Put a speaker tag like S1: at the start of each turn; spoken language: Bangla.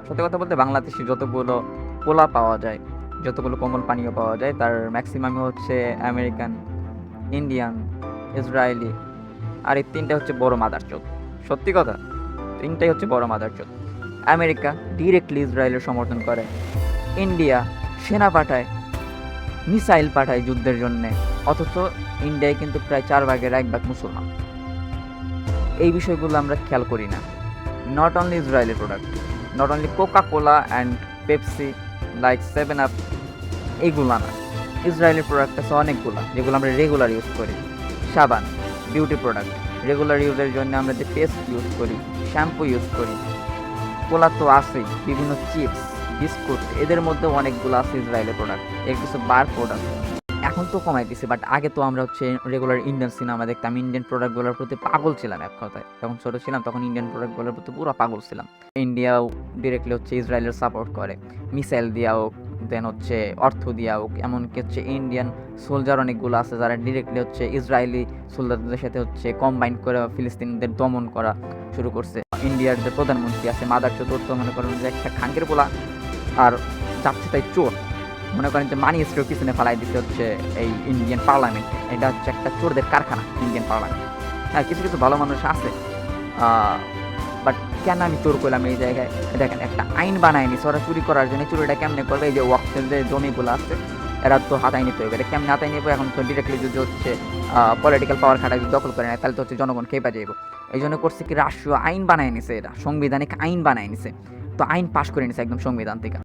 S1: সত্যি কথা বলতে বাংলাদেশে যতগুলো কোলা পাওয়া যায়, যতগুলো কোমল পানীয় পাওয়া যায় তার ম্যাক্সিমামই হচ্ছে আমেরিকান, ইন্ডিয়ান, ইসরায়েলি। আর এই ৩ টা হচ্ছে বড় মাদারচোদ। সত্যি কথা, ৩ টাই হচ্ছে বড় মাদারচোদ। আমেরিকা ডিরেক্টলি ইসরায়েলের সমর্থন করে। ইন্ডিয়া সেনা পাঠায়, মিসাইল পাঠায় যুদ্ধের জন্যে। অথচ ইন্ডিয়ায় কিন্তু প্রায় ৪ ভাগের ১ ভাগ মুসলমান। এই বিষয়গুলো আমরা খেয়াল করি না। নট অনলি ইসরায়েলের product, not only Coca Cola and Pepsi like 7 up, এইগুলা না। ইসরায়েলের প্রোডাক্ট আছে অনেকগুলা যেগুলো আমরা রেগুলার ইউজ করি। সাবান, বিউটি প্রোডাক্ট, রেগুলার ইউজের জন্য আমরা যে পেস্ট ইউজ করি, শ্যাম্পু ইউজ করি। কোলা তো আছেই, বিভিন্ন চিপস, বিস্কুট, এদের মধ্যে অনেকগুলো আছে ইসরায়েলের প্রোডাক্ট। এর কিছু বার প্রোডাক্ট এখন তো কমাই দিছে, বাট আগে তো আমরা হচ্ছে রেগুলার ইন্ডিয়ান সিনেমা দেখতাম, ইন্ডিয়ান প্রোডাক্টগুলোর প্রতি পাগল ছিলাম। এক কথায় যখন ছোটো ছিলাম তখন ইন্ডিয়ান প্রোডাক্টগুলোর প্রতি পুরো পাগল ছিলাম। ইন্ডিয়াও ডিরেক্টলি হচ্ছে ইসরায়েলের সাপোর্ট করে, মিসাইল দিয়া হোক, দেন হচ্ছে অর্থ দিয়া হোক। এমনকি হচ্ছে ইন্ডিয়ান সোলজার অনেকগুলো আছে যারা ডিরেক্টলি হচ্ছে ইসরায়েলি সোলজারদের সাথে হচ্ছে কম্বাইন করে ফিলিস্তিনিদের দমন করা শুরু করছে। ইন্ডিয়ার যে প্রধানমন্ত্রী আছে মাদার চতুর্থ, মনে করেন যে একটা খাঙ্কের পোলা, আর যাচ্ছে তাই চোর। মনে করেন যে মানি স্ট্রোক পিছনে ফেলাই দিতে হচ্ছে এই ইন্ডিয়ান পার্লামেন্টে। এটা হচ্ছে একটা চোরদের কারখানা ইন্ডিয়ান পার্লামেন্ট। হ্যাঁ, কিছু কিছু ভালো মানুষ আছে, বাট কেন আমি চোর করলাম এই জায়গায়? দেখেন, একটা আইন বানায় নিছে ওরা চুরি করার জন্য। চুরিটা কেমনে করবে? এই যে ওয়াক্সের যে জমিগুলো আছে এরা তো হাতায় নিতে হবে। এটা কেমনে হাতায় নেবো? এখন তো ডিরেক্টলি যদি হচ্ছে পলিটিক্যাল পাওয়ার খাটা যদি দখল করে নেয় তাহলে তো হচ্ছে জনগণ খেপে যাইব। এই জন্য করছে কি, রাষ্ট্রীয় আইন বানায় নিছে, এরা সাংবিধানিক আইন বানায় নিছে। তো আইন পাশ করে নিছে একদম সংবিধান থেকে।